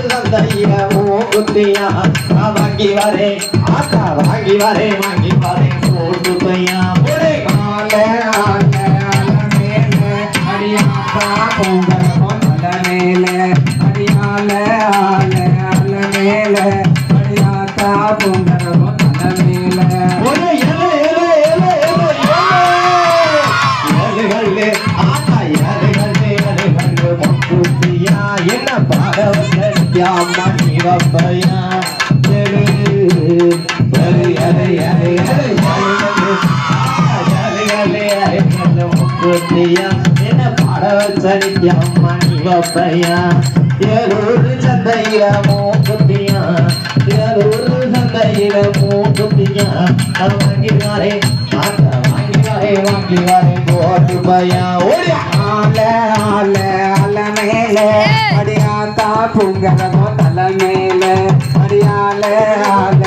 சந்தையில மூக்குத்தியா வாங்கி வரே ஆத்தா வாங்கி வரே மூக்குத்தையா ஒரே ஆல ஆல ஆல மேல அடியாத்தா பொங்கல் தல மேல அடியால ஆல ஆல மேல அடியாத்தா பொங்கல் தல மேல ஒரே ஏழு ஆத்தா ஏழு மூக்குத்தியா என்ன பாடவத்தையா மணி வப்பையா என்ன பாடவச்சரியா மணி வப்பையா ஏழூர் சந்தையில மூக்குத்தியா ஏழூர் சந்தையில மூக்குத்தியா வாங்கி வரே ஆத்தா வாங்கி வரே போட்டு பையா ஓடியா ஆல ஆல ஆல மேல அடியாத்தா பொங்கல் தல மேல அடியால ஆல